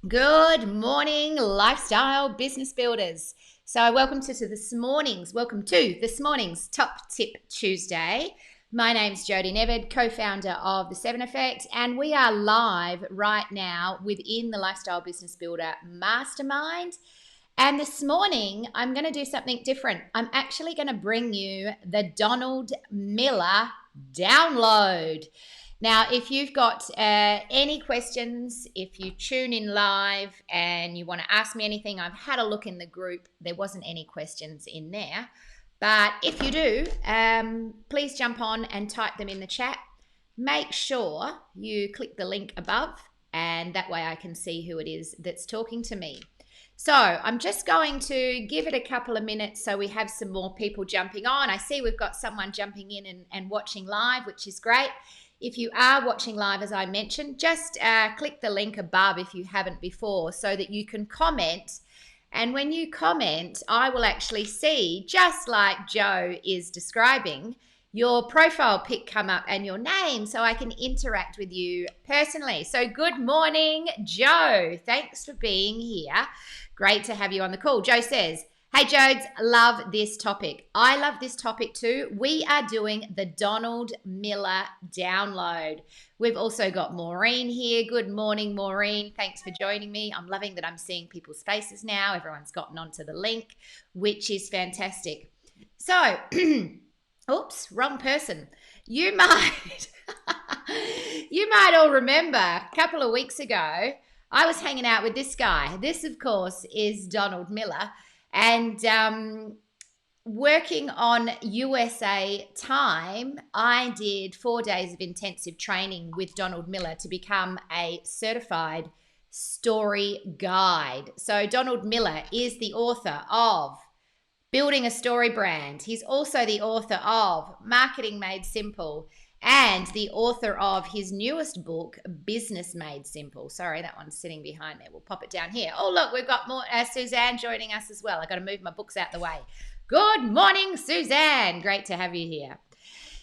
Good morning, lifestyle business builders. So, welcome to this morning's Top Tip Tuesday. My name's Jodie Nevid, co-founder of The 7 Effect, and we are live right now within the Lifestyle Business Builder Mastermind. And this morning, I'm going to do something different. I'm actually going to bring you the Donald Miller download. Now, if you've got any questions, if you tune in live and you want to ask me anything, I've had a look in the group. There wasn't any questions in there. But if you do, please jump on and type them in the chat. Make sure you click the link above, and that way I can see who it is that's talking to me. So I'm just going to give it a couple of minutes so we have some more people jumping on. I see we've got someone jumping in and watching live, which is great. If you are watching live, as I mentioned, just click the link above if you haven't before so that you can comment. And when you comment, I will actually see, just like Joe is describing, your profile pic come up and your name so I can interact with you personally. So good morning, Joe. Thanks for being here. Great to have you on the call. Joe says, hey, Jodes, love this topic. I love this topic too. We are doing the Donald Miller download. We've also got Maureen here. Good morning, Maureen. Thanks for joining me. I'm loving that I'm seeing people's faces now. Everyone's gotten onto the link, which is fantastic. So, oops, wrong person. You might all remember a couple of weeks ago, I was hanging out with this guy. This, of course, is Donald Miller. And working on USA time, I did 4 days of intensive training with Donald Miller to become a certified story guide. So Donald Miller is the author of Building a Story Brand. He's also the author of Marketing Made Simple and the author of his newest book, Business Made Simple. Sorry, that one's sitting behind there. We'll pop it down here. Oh, look, we've got more Suzanne joining us as well. I got to move my books out the way. Good morning, Suzanne. Great to have you here.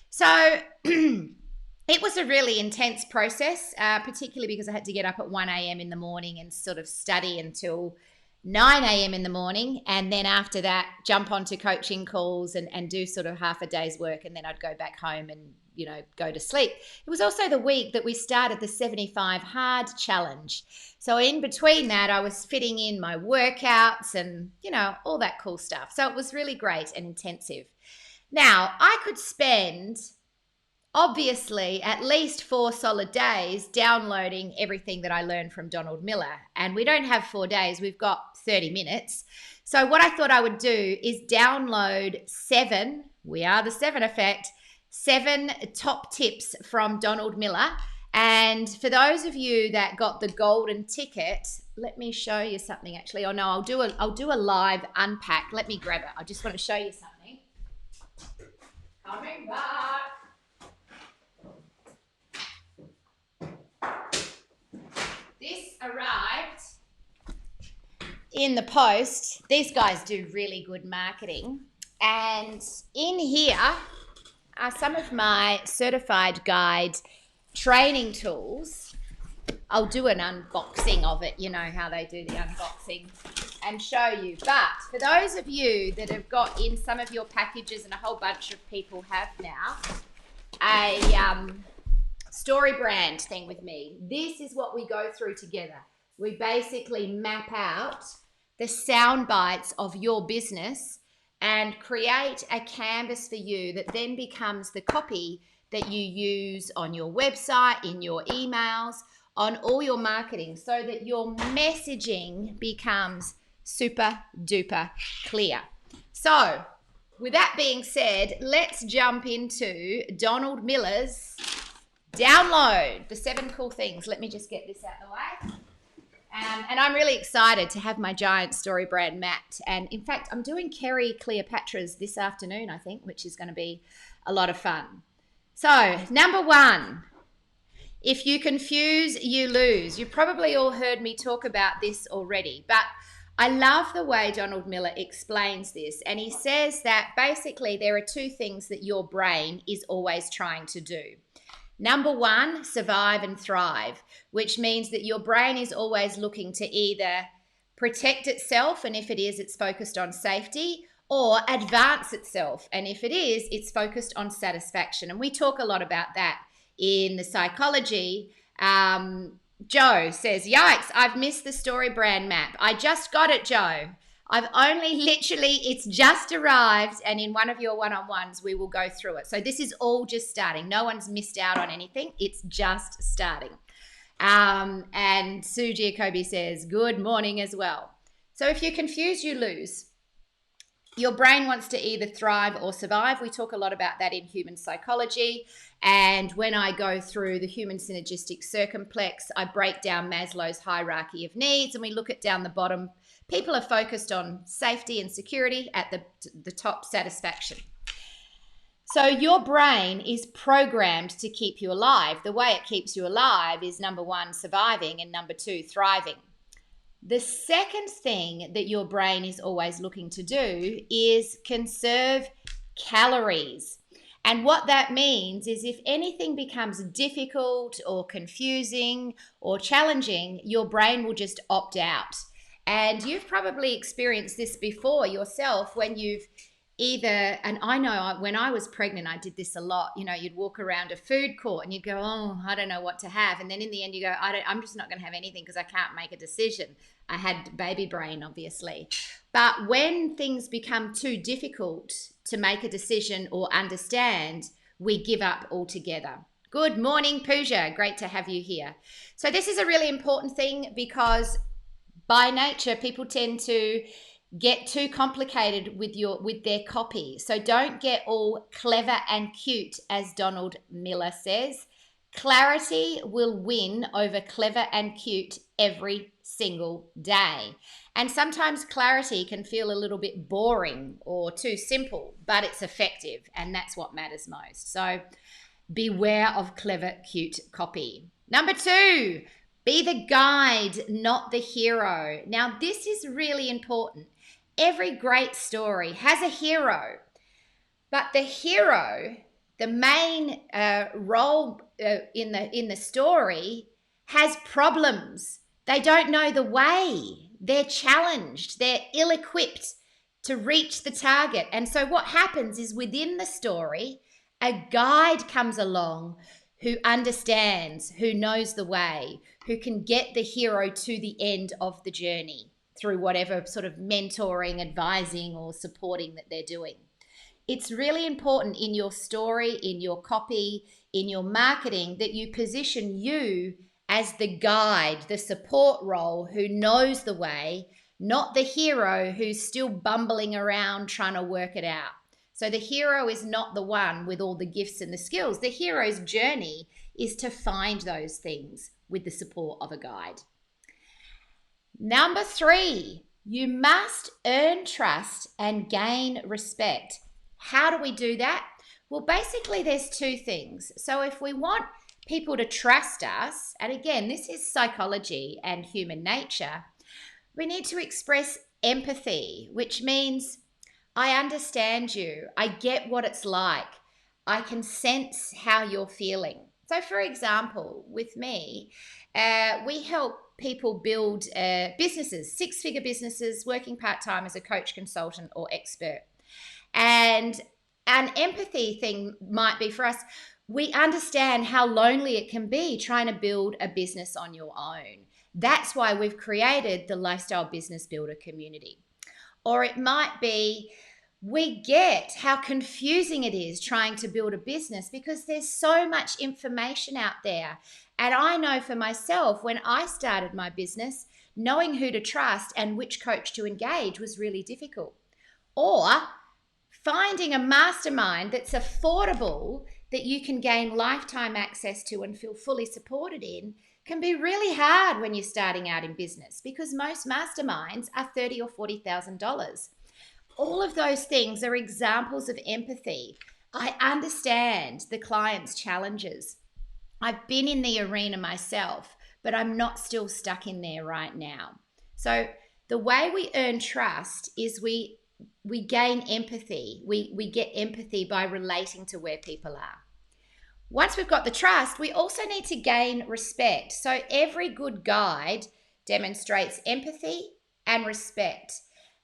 So it was a really intense process, particularly because I had to get up at 1 a.m. in the morning and sort of study until 9 a.m. in the morning, and then after that jump onto coaching calls and do sort of half a day's work, and then I'd go back home and go to sleep. It was also the week that we started the 75 Hard Challenge. So in between that, I was fitting in my workouts and, all that cool stuff. So it was really great and intensive. Now, I could spend obviously at least 4 solid days downloading everything that I learned from Donald Miller. And we don't have 4 days, we've got 30 minutes. So what I thought I would do is download 7, we are the 7 Effect, 7 top tips from Donald Miller. And for those of you that got the golden ticket, let me show you something actually. Oh no, I'll do a live unpack. Let me grab it. I just want to show you something. Coming back. This arrived in the post. These guys do really good marketing. And in here are some of my certified guide training tools. I'll do an unboxing of it, you know how they do the unboxing, and show you. But for those of you that have got in some of your packages, and a whole bunch of people have now, a StoryBrand thing with me. This is what we go through together. We basically map out the sound bites of your business and create a canvas for you that then becomes the copy that you use on your website, in your emails, on all your marketing, so that your messaging becomes super duper clear. So with that being said, let's jump into Donald Miller's download, the 7 cool things. Let me just get this out of the way. And I'm really excited to have my giant StoryBrand mat. And in fact, I'm doing Kerry Cleopatra's this afternoon, I think, which is going to be a lot of fun. So, number 1, if you confuse, you lose. You've probably all heard me talk about this already, but I love the way Donald Miller explains this. And he says that basically there are 2 things that your brain is always trying to do. Number one, survive and thrive, which means that your brain is always looking to either protect itself, and if it is, it's focused on safety, or advance itself. And if it is, it's focused on satisfaction. And we talk a lot about that in the psychology. Joe says, yikes, I've missed the StoryBrand map. I just got it, Joe. I've only literally, it's just arrived, and in one of your one-on-ones, we will go through it. So this is all just starting. No one's missed out on anything. It's just starting. And Sue Giacobbe says, good morning as well. So if you're confused, you lose. Your brain wants to either thrive or survive. We talk a lot about that in human psychology. And when I go through the human synergistic circumplex, I break down Maslow's hierarchy of needs, and we look at down the bottom. People are focused on safety and security, at the top, satisfaction. So your brain is programmed to keep you alive. The way it keeps you alive is number one, surviving, and number two, thriving. The second thing that your brain is always looking to do is conserve calories. And what that means is if anything becomes difficult or confusing or challenging, your brain will just opt out. And you've probably experienced this before yourself when you've either, and I know when I was pregnant, I did this a lot. You know, you'd walk around a food court and you'd go, oh, I don't know what to have. And then in the end you go, I'm just not going to have anything because I can't make a decision. I had baby brain, obviously. But when things become too difficult to make a decision or understand, we give up altogether. Good morning, Pooja. Great to have you here. So this is a really important thing because by nature, people tend to get too complicated with their copy. So don't get all clever and cute, as Donald Miller says. Clarity will win over clever and cute every single day. And sometimes clarity can feel a little bit boring or too simple, but it's effective, and that's what matters most. So beware of clever, cute copy. Number two, be the guide, not the hero. Now, this is really important. Every great story has a hero, but the hero, the main role in the story, has problems. They don't know the way. They're challenged. They're ill-equipped to reach the target. And so what happens is within the story, a guide comes along who understands, who knows the way, who can get the hero to the end of the journey through whatever sort of mentoring, advising, or supporting that they're doing. It's really important in your story, in your copy, in your marketing, that you position you as the guide, the support role who knows the way, not the hero who's still bumbling around trying to work it out. So the hero is not the one with all the gifts and the skills. The hero's journey is to find those things with the support of a guide. Number three, you must earn trust and gain respect. How do we do that? Well, basically there's two things. So if we want people to trust us, and again, this is psychology and human nature, we need to express empathy, which means I understand you. I get what it's like. I can sense how you're feeling. So for example, with me, we help people build businesses, six-figure businesses, working part-time as a coach, consultant, or expert. And an empathy thing might be for us, we understand how lonely it can be trying to build a business on your own. That's why we've created the Lifestyle Business Builder community. Or it might be, we get how confusing it is trying to build a business because there's so much information out there. And I know for myself, when I started my business, knowing who to trust and which coach to engage was really difficult. Or finding a mastermind that's affordable that you can gain lifetime access to and feel fully supported in can be really hard when you're starting out in business because most masterminds are $30,000 or $40,000. All of those things are examples of empathy. I understand the client's challenges. I've been in the arena myself, but I'm not still stuck in there right now. So the way we earn trust is we gain empathy. We get empathy by relating to where people are. Once we've got the trust, we also need to gain respect. So every good guide demonstrates empathy and respect.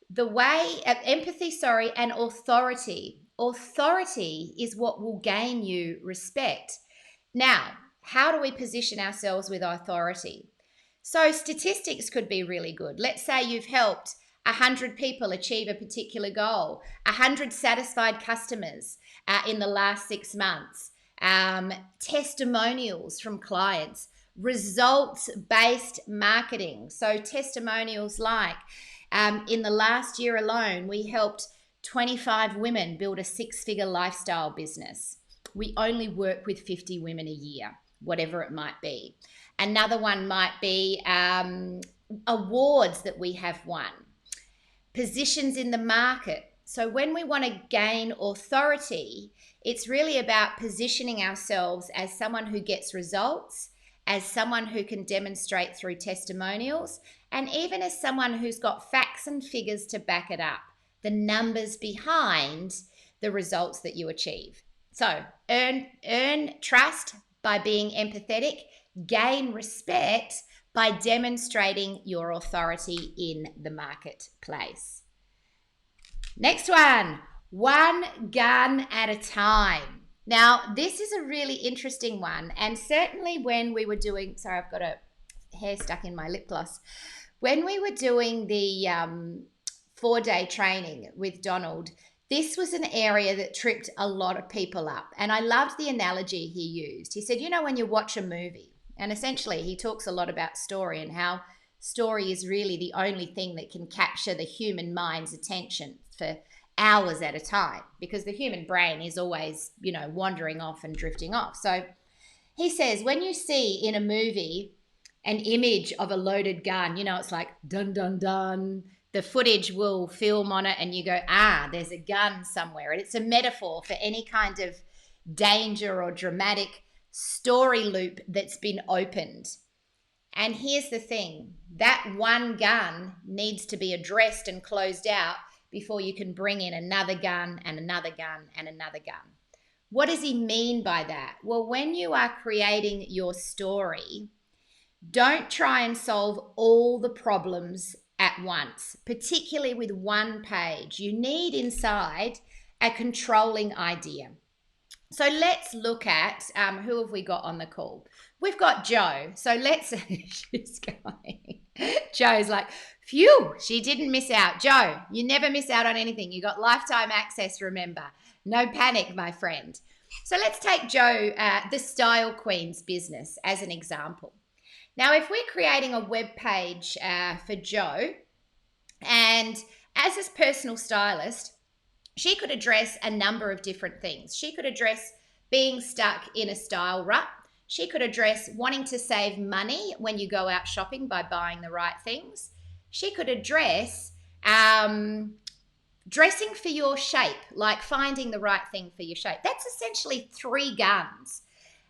The way empathy, and authority. Authority is what will gain you respect. Now, how do we position ourselves with authority? So statistics could be really good. Let's say you've helped 100 people achieve a particular goal, 100 satisfied customers in the last 6 months, testimonials from clients, results-based marketing. So testimonials like, in the last year alone, we helped 25 women build a 6-figure lifestyle business. We only work with 50 women a year, whatever it might be. Another one might be awards that we have won, positions in the market. So when we want to gain authority, it's really about positioning ourselves as someone who gets results, as someone who can demonstrate through testimonials, and even as someone who's got facts and figures to back it up, the numbers behind the results that you achieve. So earn trust by being empathetic, gain respect by demonstrating your authority in the marketplace. Next one gun at a time. Now, this is a really interesting one, and certainly when we were doing, sorry, I've got a hair stuck in my lip gloss. When we were doing the 4-day training with Donald, this was an area that tripped a lot of people up. And I loved the analogy he used. He said, when you watch a movie, and essentially he talks a lot about story and how story is really the only thing that can capture the human mind's attention for hours at a time, because the human brain is always, wandering off and drifting off. So he says, when you see in a movie an image of a loaded gun, it's like dun, dun, dun. The footage will film on it and you go, there's a gun somewhere. And it's a metaphor for any kind of danger or dramatic story loop that's been opened. And here's the thing, that one gun needs to be addressed and closed out before you can bring in another gun and another gun and another gun. What does he mean by that? Well, when you are creating your story, don't try and solve all the problems at once, particularly with one page. You need inside a controlling idea. So let's look at who have we got on the call? We've got Joe. So let's, she's going. Joe's like, phew, she didn't miss out. Joe, you never miss out on anything. You got lifetime access, remember. No panic, my friend. So let's take Joe, the Style Queen's business, as an example. Now, if we're creating a web page for Joe, and as a personal stylist, she could address a number of different things. She could address being stuck in a style rut. She could address wanting to save money when you go out shopping by buying the right things. She could address dressing for your shape, like finding the right thing for your shape. That's essentially 3 guns.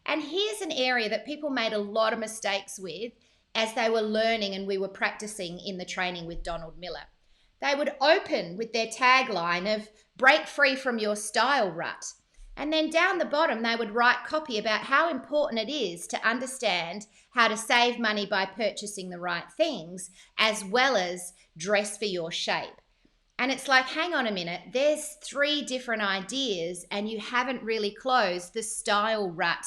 And here's an area that people made a lot of mistakes with as they were learning and we were practicing in the training with Donald Miller. They would open with their tagline of break free from your style rut. And then down the bottom, they would write copy about how important it is to understand how to save money by purchasing the right things, as well as dress for your shape. And it's like, hang on a minute, there's 3 different ideas and you haven't really closed the style rut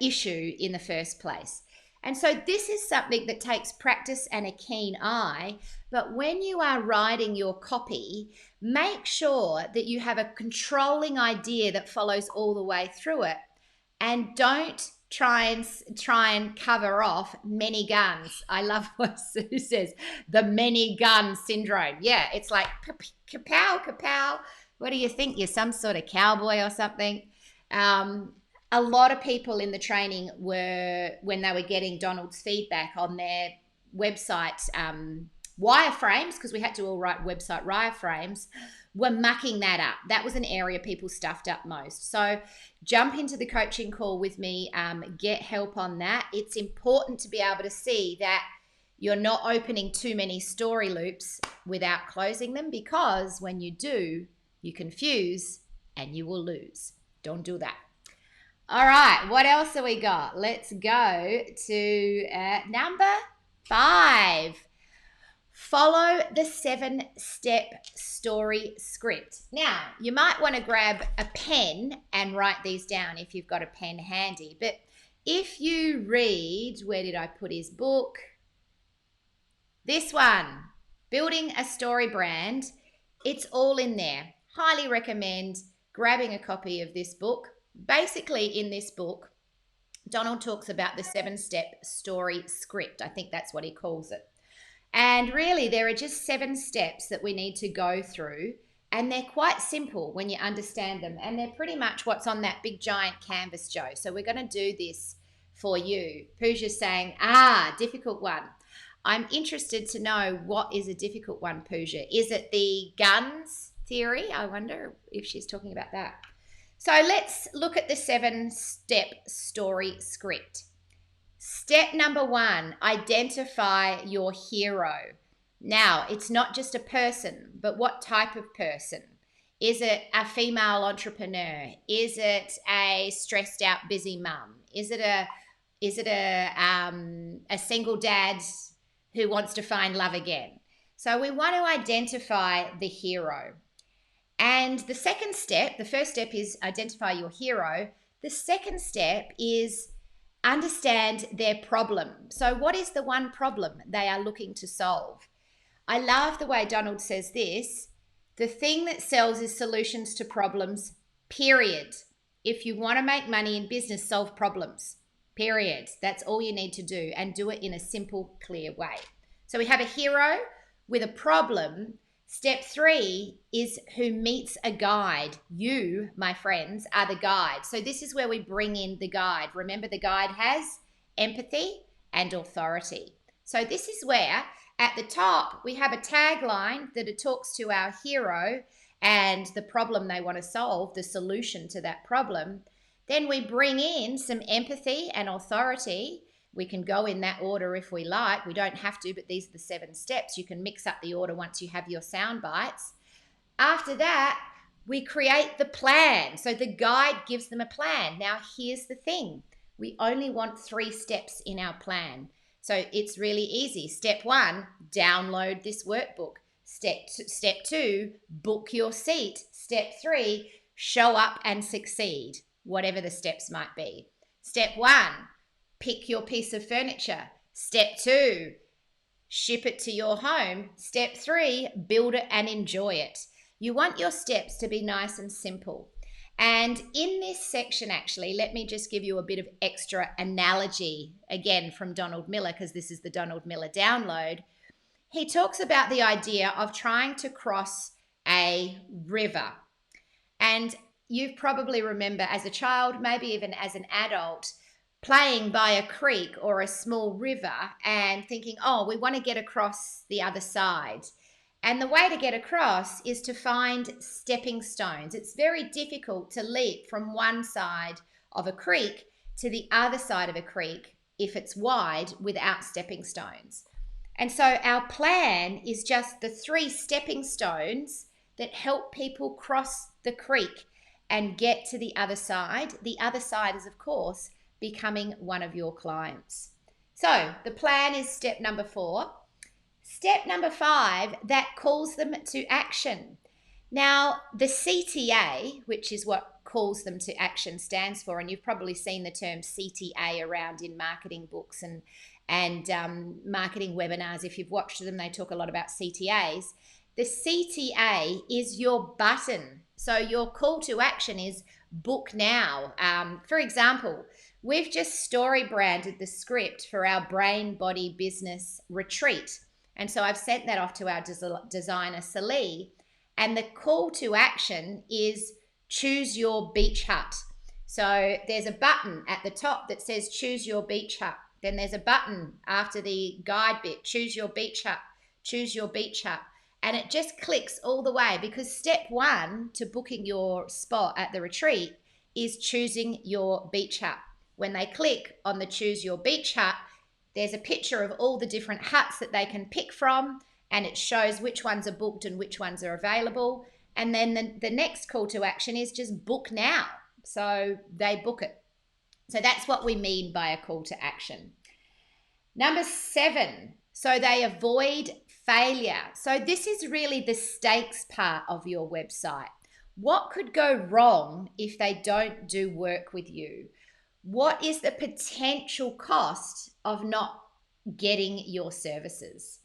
issue in the first place. And so this is something that takes practice and a keen eye. But when you are writing your copy, make sure that you have a controlling idea that follows all the way through it. And don't try and cover off many guns. I love what Sue says, the many gun syndrome. Yeah, it's like kapow, kapow. What do you think? You're some sort of cowboy or something? A lot of people in the training were, when they were getting Donald's feedback on their website wireframes, because we had to all write website wireframes, were mucking that up. That was an area people stuffed up most. So jump into the coaching call with me, get help on that. It's important to be able to see that you're not opening too many story loops without closing them, because when you do, you confuse and you will lose. Don't do that. All right, what else have we got? Let's go to number 5. Follow the 7-step story script. Now, you might want to grab a pen and write these down if you've got a pen handy. But if you read, where did I put his book? This one, Building a Story Brand, it's all in there. Highly recommend grabbing a copy of this book. Basically, in this book, Donald talks about the 7-step story script. I think that's what he calls it. And really, there are just 7 steps that we need to go through. And they're quite simple when you understand them. And they're pretty much what's on that big giant canvas, Joe. So we're going to do this for you. Pooja's saying, difficult one. I'm interested to know, what is a difficult one, Pooja? Is it the guns theory? I wonder if she's talking about that. So let's look at the 7-step story script. Step number 1, identify your hero. Now, it's not just a person, but what type of person? Is it a female entrepreneur? Is it a stressed out busy mum? Is it a single dad who wants to find love again? So we want to identify the hero. And the second step, the first step is identify your hero. The second step is understand their problem. So what is the one problem they are looking to solve? I love the way Donald says this. The thing that sells is solutions to problems, period. If you want to make money in business, solve problems, period. That's all you need to do, and do it in a simple, clear way. So we have a hero with a problem. Step 3 is who meets a guide. You, my friends, are the guide. So this is where we bring in the guide. Remember, the guide has empathy and authority. So this is where at the top we have a tagline that it talks to our hero and the problem they want to solve, the solution to that problem. Then we bring in some empathy and authority. We can go in that order if we like. We don't have to, but these are the 7 steps. You can mix up the order once you have your sound bites. After that, we create the plan. So the guide gives them a plan. Now, here's the thing. We only want 3 steps in our plan. So it's really easy. Step 1, download this workbook. Step 2, book your seat. Step 3, show up and succeed, whatever the steps might be. Step 1, pick your piece of furniture. Step 2, ship it to your home. Step 3, build it and enjoy it. You want your steps to be nice and simple. And in this section, actually, let me just give you a bit of extra analogy, again, from Donald Miller, because this is the Donald Miller download. He talks about the idea of trying to cross a river. And you probably remember as a child, maybe even as an adult, playing by a creek or a small river and thinking, we want to get across the other side. And the way to get across is to find stepping stones. It's very difficult to leap from one side of a creek to the other side of a creek if it's wide without stepping stones. And so our plan is just the 3 stepping stones that help people cross the creek and get to the other side. The other side is, of course, becoming one of your clients. So the plan is step number 4. Step number 5, that calls them to action. Now, the CTA, which is what calls them to action stands for, and you've probably seen the term CTA around in marketing books and marketing webinars. If you've watched them, they talk a lot about CTAs. The CTA is your button. So your call to action is book now. For example, we've just StoryBranded the script for our Brain Body Business retreat. And so I've sent that off to our designer, Salee. And the call to action is choose your beach hut. So there's a button at the top that says choose your beach hut. Then there's a button after the guide bit, choose your beach hut, choose your beach hut. And it just clicks all the way, because step 1 to booking your spot at the retreat is choosing your beach hut. When they click on the choose your beach hut, there's a picture of all the different huts that they can pick from, and it shows which ones are booked and which ones are available. And then the next call to action is just book now. So they book it. So that's what we mean by a call to action. Number 7, so they avoid failure. So this is really the stakes part of your website. What could go wrong if they don't do work with you? What is the potential cost of not getting your services?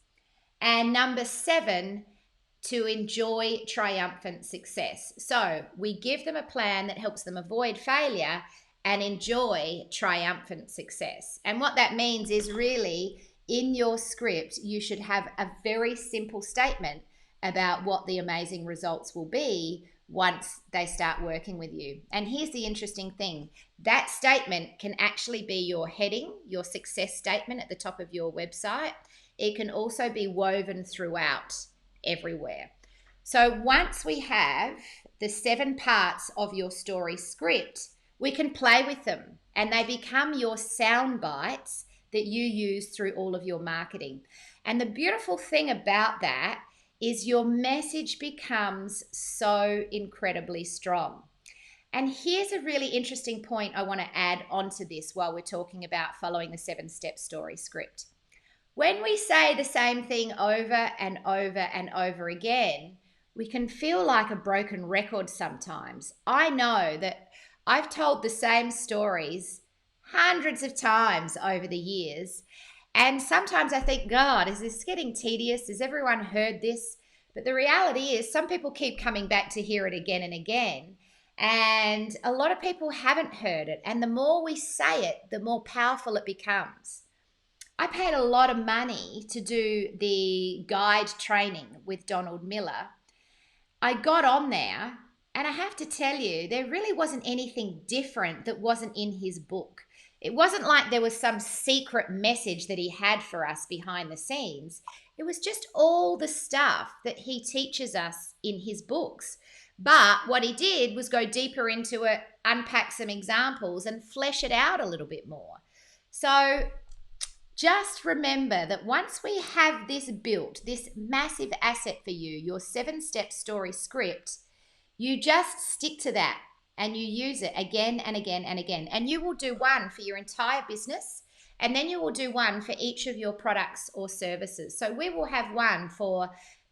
And number 7, to enjoy triumphant success. So we give them a plan that helps them avoid failure and enjoy triumphant success. And what that means is really in your script, you should have a very simple statement about what the amazing results will be once they start working with you. And here's the interesting thing. That statement can actually be your heading, your success statement at the top of your website. It can also be woven throughout everywhere. So once we have the 7 parts of your story script, we can play with them and they become your sound bites that you use through all of your marketing. And the beautiful thing about that is your message becomes so incredibly strong. And here's a really interesting point I want to add onto this while we're talking about following the 7-step story script. When we say the same thing over and over and over again, we can feel like a broken record sometimes. I know that I've told the same stories hundreds of times over the years, and sometimes I think, God, is this getting tedious? Has everyone heard this? But the reality is some people keep coming back to hear it again and again, and a lot of people haven't heard it. And the more we say it, the more powerful it becomes. I paid a lot of money to do the guide training with Donald Miller. I got on there, and I have to tell you, there really wasn't anything different that wasn't in his book. It wasn't like there was some secret message that he had for us behind the scenes. It was just all the stuff that he teaches us in his books. But what he did was go deeper into it, unpack some examples, and flesh it out a little bit more. So just remember that once we have this built, this massive asset for you, your 7-step story script, you just stick to that and you use it again and again and again. And you will do one for your entire business, and then you will do one for each of your products or services. So we will have one for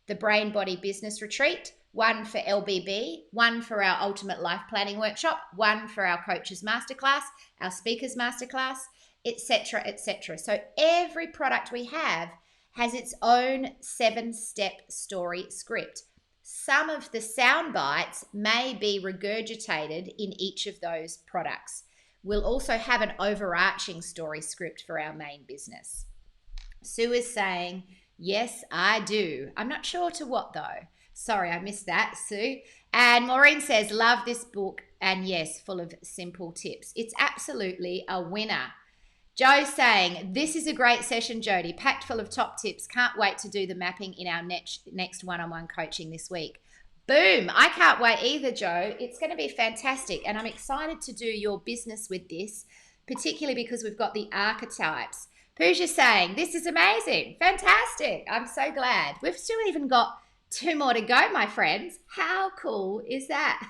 the Brain Body Business Retreat, one for LBB, one for our Ultimate Life Planning Workshop, one for our Coaches Masterclass, our Speakers Masterclass, etc., etc. So every product we have has its own 7-step story script. Some of the sound bites may be regurgitated in each of those products. We'll also have an overarching story script for our main business. Sue is saying, yes, I do. I'm not sure to what though. Sorry, I missed that, Sue. And Maureen says, love this book, and yes, full of simple tips. It's absolutely a winner. Joe saying, this is a great session, Jodie, packed full of top tips. Can't wait to do the mapping in our next one-on-one coaching this week. Boom. I can't wait either, Joe. It's going to be fantastic. And I'm excited to do your business with this, particularly because we've got the archetypes. Pooja saying, this is amazing. Fantastic. I'm so glad. We've still even got 2 more to go, my friends. How cool is that?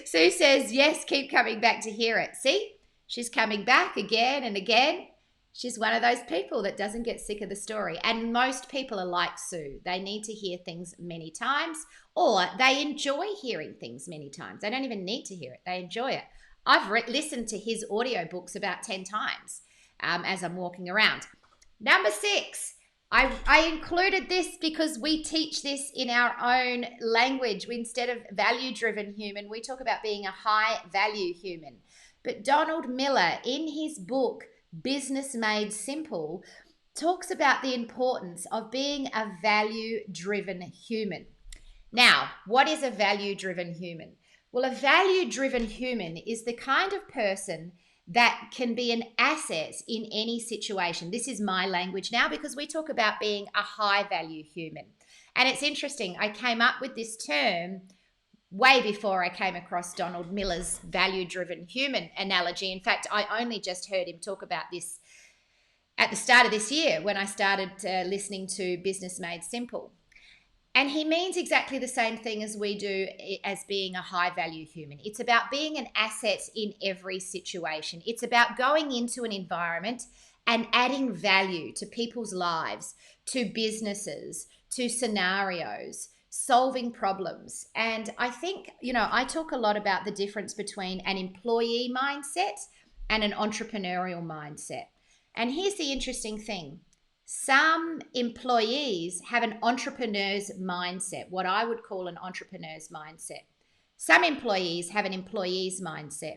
Sue says, yes, keep coming back to hear it. See? She's coming back again and again. She's one of those people that doesn't get sick of the story. And most people are like Sue. They need to hear things many times, or they enjoy hearing things many times. They don't even need to hear it. They enjoy it. I've listened to his audiobooks about 10 times as I'm walking around. Number 6, I included this because we teach this in our own language. Instead of value-driven human, we talk about being a high-value human. But Donald Miller, in his book, Business Made Simple, talks about the importance of being a value-driven human. Now, what is a value-driven human? Well, a value-driven human is the kind of person that can be an asset in any situation. This is my language now because we talk about being a high-value human. And it's interesting, I came up with this term way before I came across Donald Miller's value-driven human analogy. In fact, I only just heard him talk about this at the start of this year when I started listening to Business Made Simple. And he means exactly the same thing as we do as being a high value human. It's about being an asset in every situation. It's about going into an environment and adding value to people's lives, to businesses, to scenarios, solving problems. And I think, I talk a lot about the difference between an employee mindset and an entrepreneurial mindset. And here's the interesting thing. Some employees have an entrepreneur's mindset, what I would call an entrepreneur's mindset. Some employees have an employee's mindset.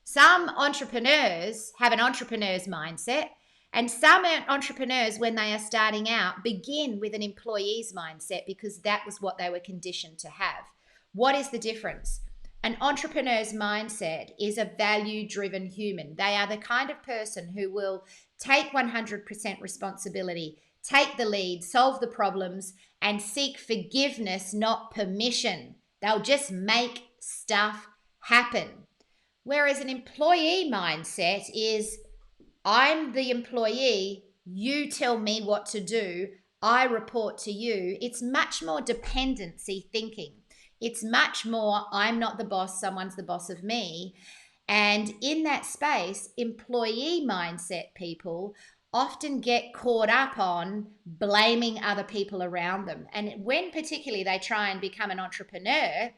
Some entrepreneurs have an entrepreneur's mindset. And some entrepreneurs, when they are starting out, begin with an employee's mindset because that was what they were conditioned to have. What is the difference? An entrepreneur's mindset is a value-driven human. They are the kind of person who will take 100% responsibility, take the lead, solve the problems, and seek forgiveness, not permission. They'll just make stuff happen. Whereas an employee mindset is, I'm the employee, you tell me what to do, I report to you. It's much more dependency thinking. It's much more, I'm not the boss, someone's the boss of me. And in that space, employee mindset people often get caught up on blaming other people around them. And when particularly they try and become an entrepreneur,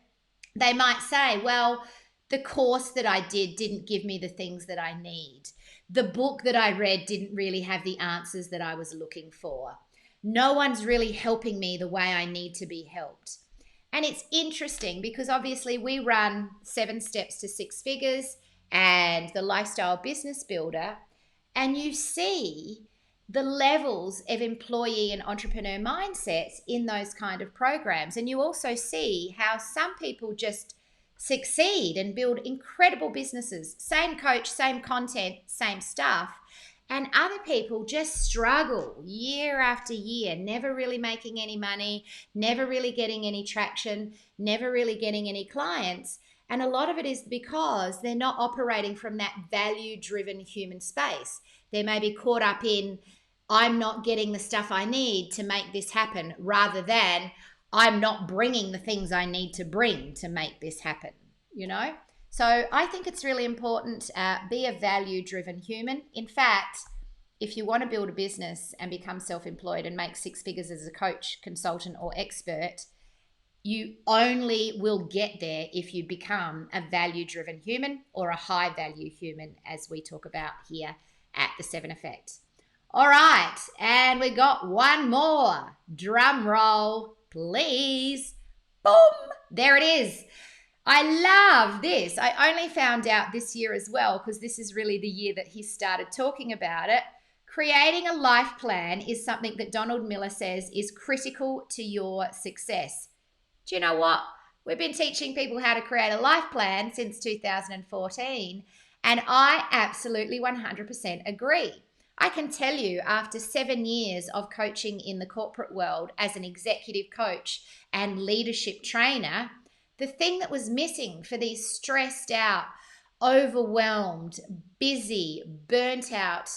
they might say, well, the course that I did didn't give me the things that I need. The book that I read didn't really have the answers that I was looking for. No one's really helping me the way I need to be helped. And it's interesting because obviously we run 7 Steps to 6 Figures and the Lifestyle Business Builder, and you see the levels of employee and entrepreneur mindsets in those kind of programs. And you also see how some people just succeed and build incredible businesses, same coach, same content, same stuff. And other people just struggle year after year, never really making any money, never really getting any traction, never really getting any clients. And a lot of it is because they're not operating from that value-driven human space. They may be caught up in, I'm not getting the stuff I need to make this happen, rather than I'm not bringing the things I need to bring to make this happen, So I think it's really important, be a value-driven human. In fact, if you want to build a business and become self-employed and make 6 figures as a coach, consultant, or expert, you only will get there if you become a value-driven human or a high-value human, as we talk about here at the 7 Effect. All right, and we got one more. Drum roll, please. Boom, there it is. I love this. I only found out this year as well, because this is really the year that he started talking about it. Creating a life plan is something that Donald Miller says is critical to your success. Do you know what? We've been teaching people how to create a life plan since 2014, and I absolutely 100% agree. I can tell you, after 7 years of coaching in the corporate world as an executive coach and leadership trainer, the thing that was missing for these stressed out, overwhelmed, busy, burnt out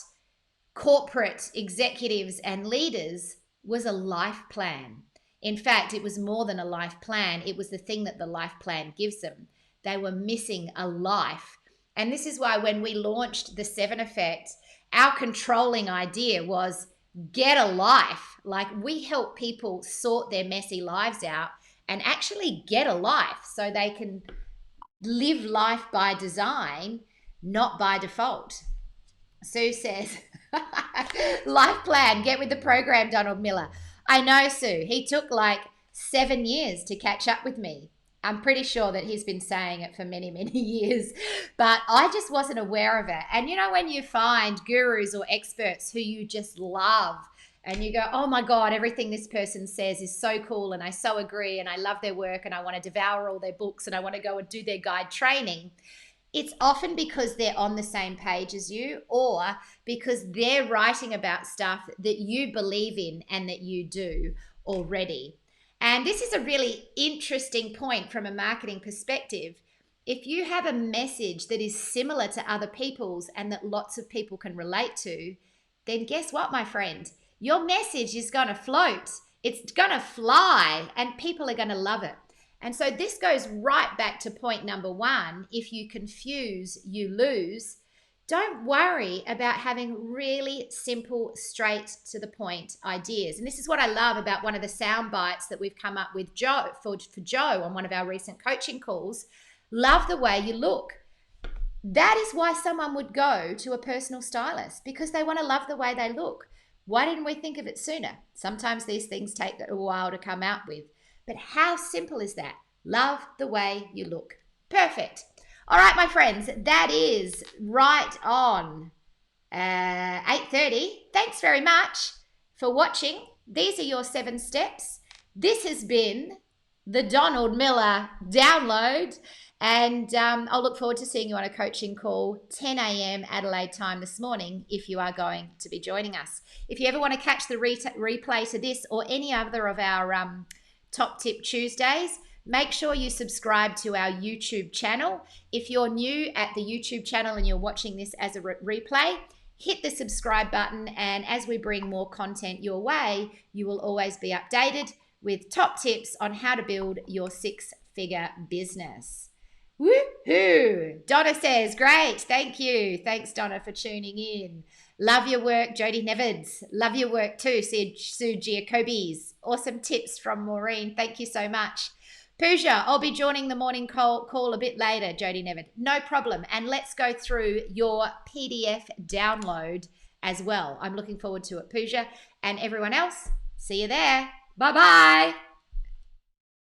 corporate executives and leaders was a life plan. In fact, it was more than a life plan. It was the thing that the life plan gives them. They were missing a life. And this is why when we launched the 7 Effect, our controlling idea was get a life. Like, we help people sort their messy lives out and actually get a life so they can live life by design, not by default. Sue says, life plan, get with the program, Donald Miller. I know, Sue. He took like 7 years to catch up with me. I'm pretty sure that he's been saying it for many, many years, but I just wasn't aware of it. And when you find gurus or experts who you just love and you go, oh my God, everything this person says is so cool and I so agree and I love their work and I want to devour all their books and I want to go and do their guide training, it's often because they're on the same page as you, or because they're writing about stuff that you believe in and that you do already. And this is a really interesting point from a marketing perspective. If you have a message that is similar to other people's and that lots of people can relate to, then guess what, my friend? Your message is going to float. It's going to fly and people are going to love it. And so this goes right back to point number one. If you confuse, you lose. Don't worry about having really simple, straight to the point ideas. And this is what I love about one of the sound bites that we've come up with for Joe on one of our recent coaching calls. Love the way you look. That is why someone would go to a personal stylist, because they want to love the way they look. Why didn't we think of it sooner? Sometimes these things take a while to come out with. But how simple is that? Love the way you look. Perfect. All right, my friends, that is right on 8:30. Thanks very much for watching. These are your 7 steps. This has been the Donald Miller download. And I'll look forward to seeing you on a coaching call, 10 a.m. Adelaide time this morning, if you are going to be joining us. If you ever want to catch the replay to this or any other of our Top Tip Tuesdays, make sure you subscribe to our YouTube channel. If you're new at the YouTube channel and you're watching this as a replay, hit the subscribe button. And as we bring more content your way, you will always be updated with top tips on how to build your 6-figure business. Woohoo! Donna says, great. Thank you. Thanks, Donna, for tuning in. Love your work, Jodie Nevids. Love your work too, Sue Giacobes. Awesome tips from Maureen. Thank you so much. Pooja, I'll be joining the morning call a bit later, Jodie Nevid. No problem. And let's go through your PDF download as well. I'm looking forward to it, Pooja. And everyone else, see you there. Bye-bye.